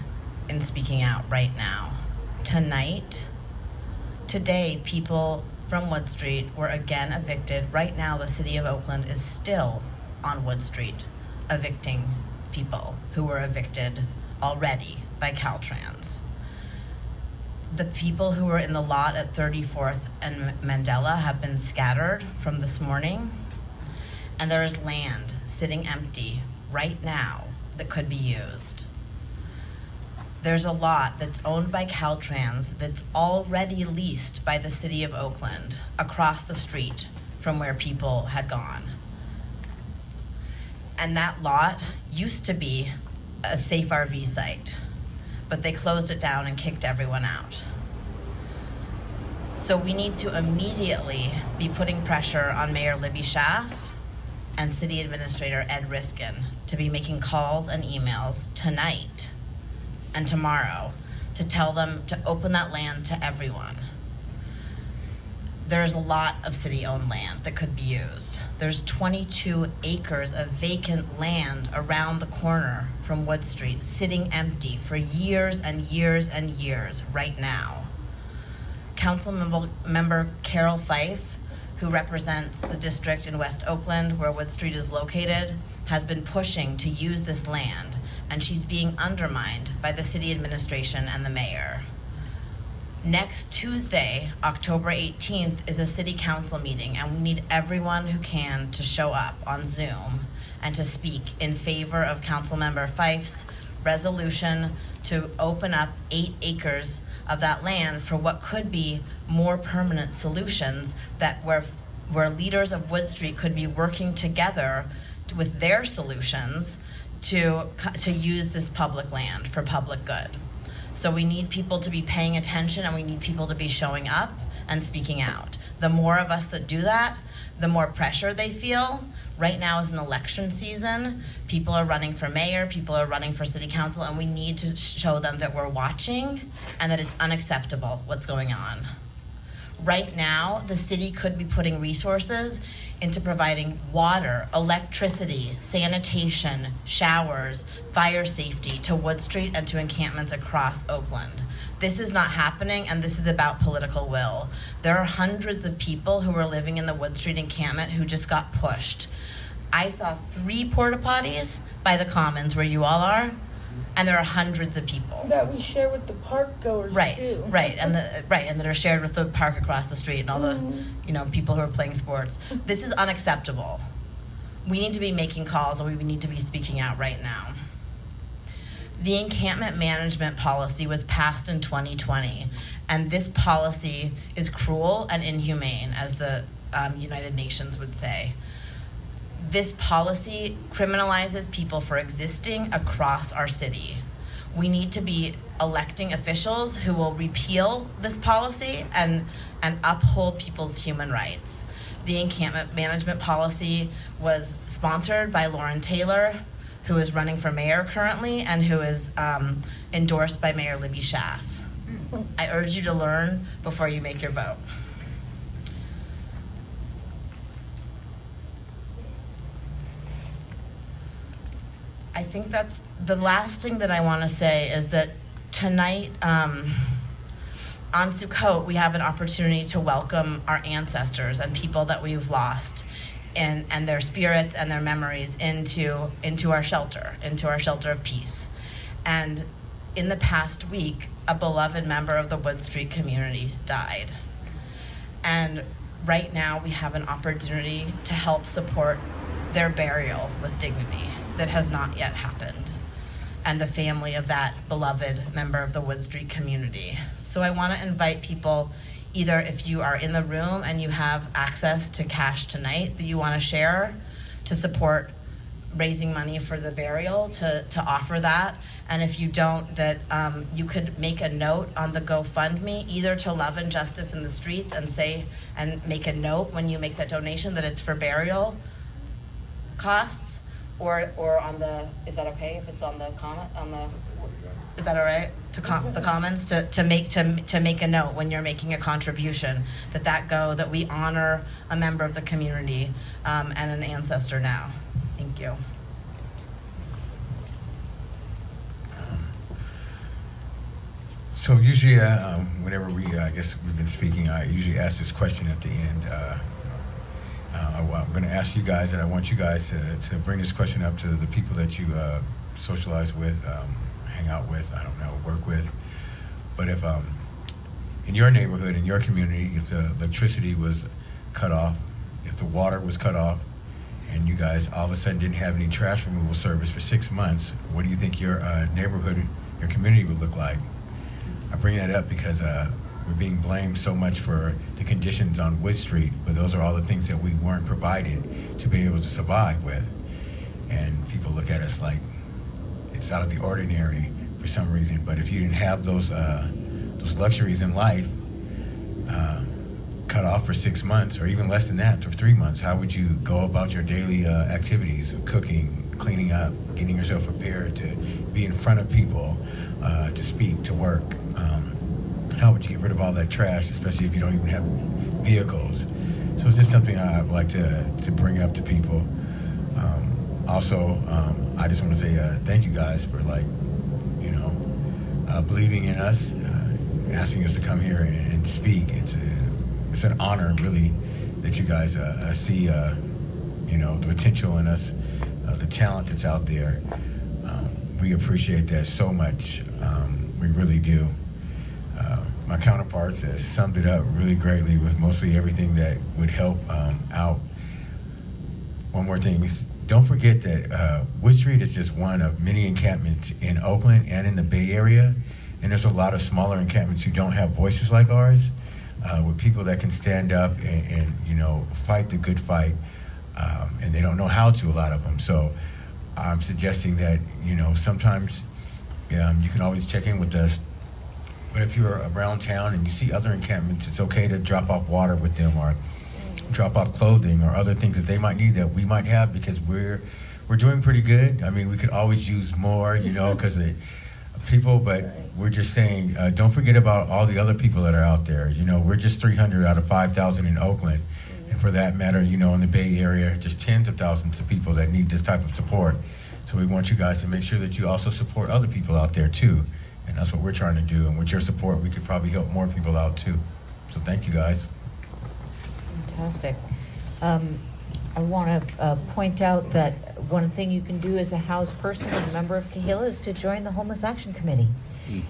in speaking out right now. Today, people from Wood Street were again evicted. Right now, the city of Oakland is still on Wood Street evicting people who were evicted already by Caltrans. The people who were in the lot at 34th and Mandela have been scattered from this morning, and there is land sitting empty right now that could be used. There's a lot that's owned by Caltrans that's already leased by the city of Oakland across the street from where people had gone. And that lot used to be a safe RV site, but they closed it down and kicked everyone out. So we need to immediately be putting pressure on Mayor Libby Schaaf and City Administrator Ed Riskin to be making calls and emails tonight and tomorrow to tell them to open that land to everyone. There's a lot of city-owned land that could be used. There's 22 acres of vacant land around the corner from Wood Street sitting empty for years and years and years right now. Council member Carol Fife, who represents the district in West Oakland where Wood Street is located, has been pushing to use this land, and she's being undermined by the city administration and the mayor. Next Tuesday, October 18th, is a city council meeting, and we need everyone who can to show up on Zoom and to speak in favor of Councilmember Fife's resolution to open up 8 acres of that land for what could be more permanent solutions, that where leaders of Wood Street could be working together with their solutions to use this public land for public good. So we need people to be paying attention, and we need people to be showing up and speaking out. The more of us that do that, the more pressure they feel. Right now is an election season. People are running for mayor, people are running for city council, and we need to show them that we're watching and that it's unacceptable what's going on. Right now, the city could be putting resources into providing water, electricity, sanitation, showers, fire safety to Wood Street and to encampments across Oakland. This is not happening, and this is about political will. There are hundreds of people who are living in the Wood Street encampment who just got pushed. I saw 3 porta potties by the Commons where you all are, and there are hundreds of people. That we share with the park goers too. Right, and that are shared with the park across the street and all the, people who are playing sports. This is unacceptable. We need to be making calls, and we need to be speaking out right now. The encampment management policy was passed in 2020, and this policy is cruel and inhumane, as the United Nations would say. This policy criminalizes people for existing across our city. We need to be electing officials who will repeal this policy and uphold people's human rights. The encampment management policy was sponsored by Lauren Taylor, who is running for mayor currently and who is endorsed by Mayor Libby Schaaf. I urge you to learn before you make your vote. I think that's the last thing that I want to say is that tonight on Sukkot, we have an opportunity to welcome our ancestors and people that we've lost and their spirits and their memories into our shelter of peace. And in the past week, a beloved member of the Wood Street community died. And right now we have an opportunity to help support their burial with dignity that has not yet happened, and the family of that beloved member of the Wood Street community. So I want to invite people, either if you are in the room and you have access to cash tonight that you want to share to support raising money for the burial to offer that. And if you don't, that you could make a note on the GoFundMe, either to Love and Justice in the Streets and make a note when you make that donation that it's for burial costs, or on the, is that okay if it's on the comment, is that all right? The comments, to make a note when you're making a contribution, that we honor a member of the community and an ancestor now. Thank you. So usually, whenever I guess we've been speaking, I usually ask this question at the end. I'm going to ask you guys, and I want you guys to bring this question up to the people that you socialize with, hang out with, I don't know, work with. But if in your neighborhood, in your community, if the electricity was cut off, if the water was cut off, and you guys all of a sudden didn't have any trash removal service for 6 months, what do you think your neighborhood, your community would look like? I bring that up because we're being blamed so much for the conditions on Wood Street, but those are all the things that we weren't provided to be able to survive with. And people look at us like it's out of the ordinary for some reason. But if you didn't have those luxuries in life cut off for 6 months, or even less than that, for 3 months, how would you go about your daily activities, cooking, cleaning up, getting yourself prepared to be in front of people, to speak, to work? How would you get rid of all that trash, especially if you don't even have vehicles? So it's just something I would like to bring up to people. Also, I just want to say thank you guys for believing in us, asking us to come here and speak. It's an honor, really, that you guys see the potential in us, the talent that's out there. We appreciate that so much. We really do. My counterparts has summed it up really greatly with mostly everything that would help out. One more thing is, don't forget that Wood Street is just one of many encampments in Oakland and in the Bay Area, and there's a lot of smaller encampments who don't have voices like ours, with people that can stand up and fight the good fight, and they don't know how to, a lot of them. So I'm suggesting that sometimes you can always check in with us. But if you're around town and you see other encampments, it's okay to drop off water with them, or drop off clothing or other things that they might need that we might have, because we're doing pretty good. I mean, we could always use more, because of people, but we're just saying, don't forget about all the other people that are out there. We're just 300 out of 5,000 in Oakland. And for that matter, in the Bay Area, just tens of thousands of people that need this type of support. So we want you guys to make sure that you also support other people out there too. And that's what we're trying to do. And with your support, we could probably help more people out too. So thank you guys. Fantastic. I want to point out that one thing you can do as a house person and a member of Kahila is to join the Homeless Action Committee.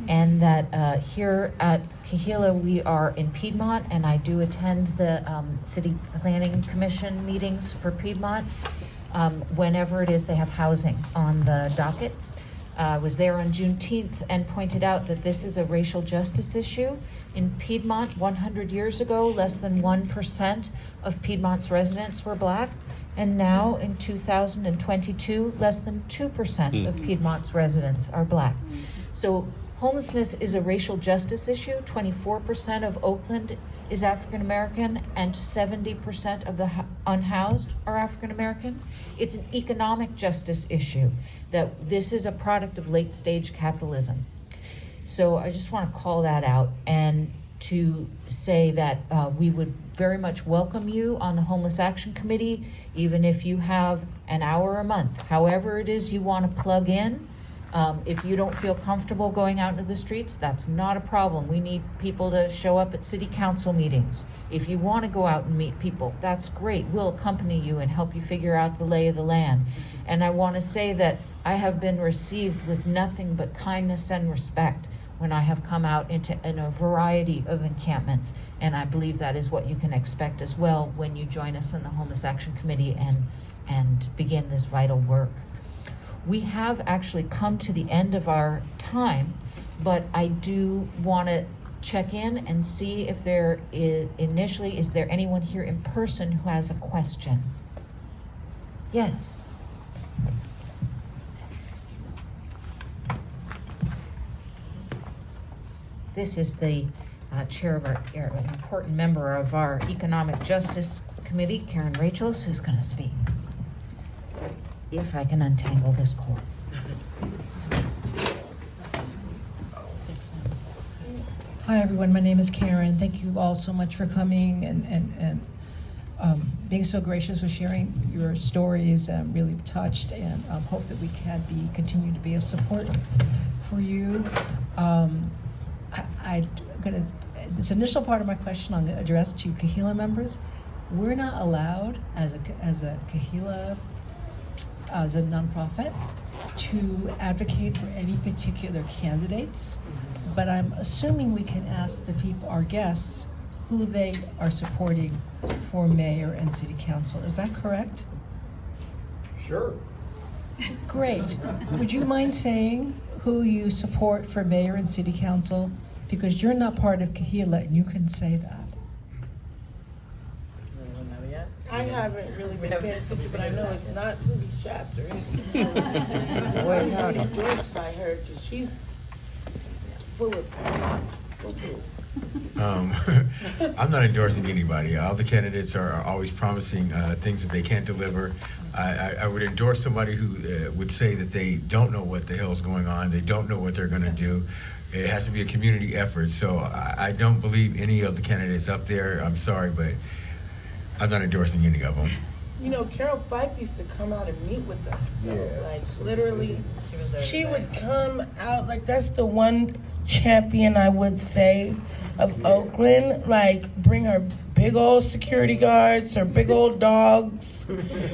And that here at Kahila, we are in Piedmont, and I do attend the City Planning Commission meetings for Piedmont whenever it is they have housing on the docket. I was there on Juneteenth and pointed out that this is a racial justice issue. In Piedmont, 100 years ago, less than 1% of Piedmont's residents were Black. And now, in 2022, less than 2% of Piedmont's residents are Black. So homelessness is a racial justice issue. 24% of Oakland is African American, and 70% of the unhoused are African American. It's an economic justice issue, that this is a product of late stage capitalism. So I just want to call that out, and to say that we would very much welcome you on the Homeless Action Committee, even if you have an hour a month, however it is you want to plug in. If you don't feel comfortable going out into the streets, that's not a problem. We need people to show up at city council meetings. If you want to go out and meet people, that's great. We'll accompany you and help you figure out the lay of the land. And I want to say that I have been received with nothing but kindness and respect when I have come out in a variety of encampments. And I believe that is what you can expect as well when you join us in the Homeless Action Committee and begin this vital work. We have actually come to the end of our time, but I do want to check in and see if there is there anyone here in person who has a question? Yes. this is the chair of our, an important member of our Economic Justice Committee, Karen Rachels, who's going to speak. If I can untangle this cord. Hi, everyone. My name is Karen. Thank you all so much for coming and being so gracious with sharing your stories. I'm really touched and hope that we can continue to be of support for you. This initial part of my question I'm going to address to Kahila members. We're not allowed as a Kahila, as a nonprofit, to advocate for any particular candidates. But I'm assuming we can ask the people, our guests, who they are supporting for mayor and city council. Is that correct? Sure. Great. Would you mind saying who you support for mayor and city council? Because you're not part of Kahila and you can say that. I haven't really been paying attention, but I know it's not Ruby Shaft or anything. Howdy Joyce, I heard, that she's full of I'm not endorsing anybody. All the candidates are always promising things that they can't deliver. I would endorse somebody who would say that they don't know what the hell's going on. They don't know what they're going to do. It has to be a community effort. So I don't believe any of the candidates up there. I'm sorry, but I'm not endorsing any of them. You know, Carol Fife used to come out and meet with us. Like, literally, she would come out, like, that's the one champion, I would say, of Oakland. Like, bring her big old security guards, her big old dogs,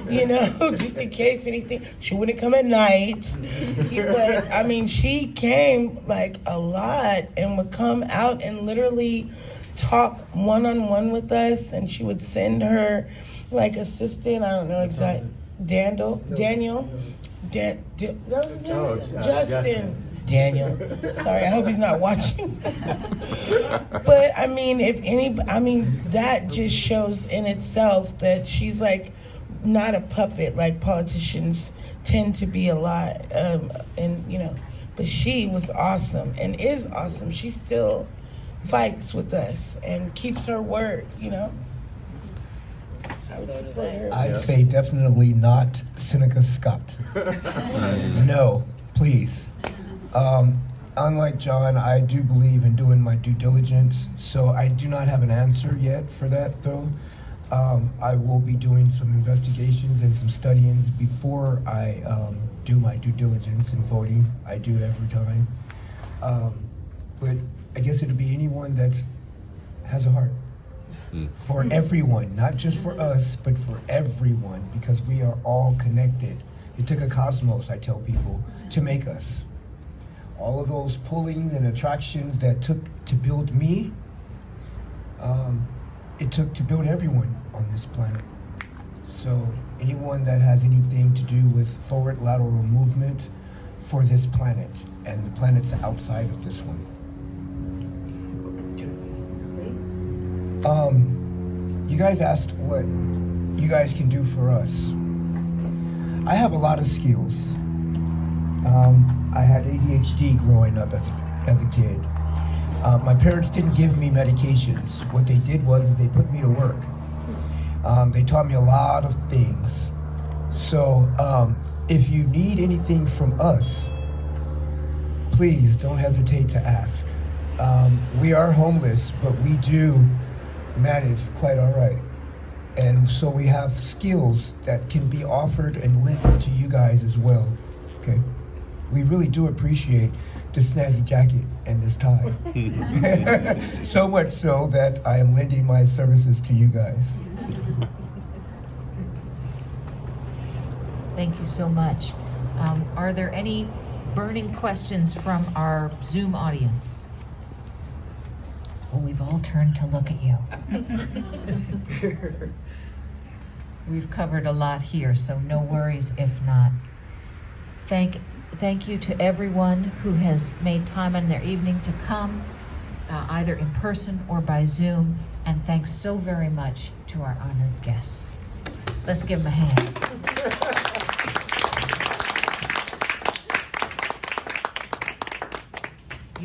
you know, just in case anything. She wouldn't come at night. But, I mean, she came, like, a lot and would come out and literally talk one-on-one with us, and she would send her like assistant, I don't know exactly, Justin. Daniel. Sorry, I hope he's not watching. But I mean, that just shows in itself that she's like not a puppet like politicians tend to be a lot, and you know, but she was awesome and is awesome. She still fights with us and keeps her word, you know. I would support her. I'd say definitely not Seneca Scott. No, please. Unlike John, I do believe in doing my due diligence, so I do not have an answer yet for that, though. I will be doing some investigations and some studyings before I do my due diligence in voting. I do every time. But I guess it'll be anyone that has a heart. For everyone, not just for us, but for everyone, because we are all connected. It took a cosmos, I tell people, to make us. All of those pullings and attractions that took to build me, it took to build everyone on this planet. So anyone that has anything to do with forward lateral movement for this planet and the planets outside of this one. You guys asked what you guys can do for us. I have a lot of skills. I had ADHD growing up as a kid. My parents didn't give me medications. What they did was they put me to work. They taught me a lot of things. So if you need anything from us, please don't hesitate to ask. We are homeless, but we do manage quite all right. And so we have skills that can be offered and lent to you guys as well, okay? We really do appreciate this snazzy jacket and this tie. So much so that I am lending my services to you guys. Thank you so much. Are there any burning questions from our Zoom audience? Well, we've all turned to look at you. We've covered a lot here, so no worries if not. Thank you to everyone who has made time in their evening to come, either in person or by Zoom, and thanks so very much to our honored guests. Let's give them a hand.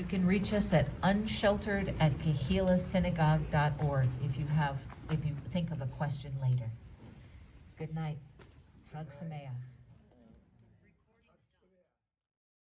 You can reach us at unsheltered@kehilasynagogue.org if you think of a question later. Good night. Hag Sameach.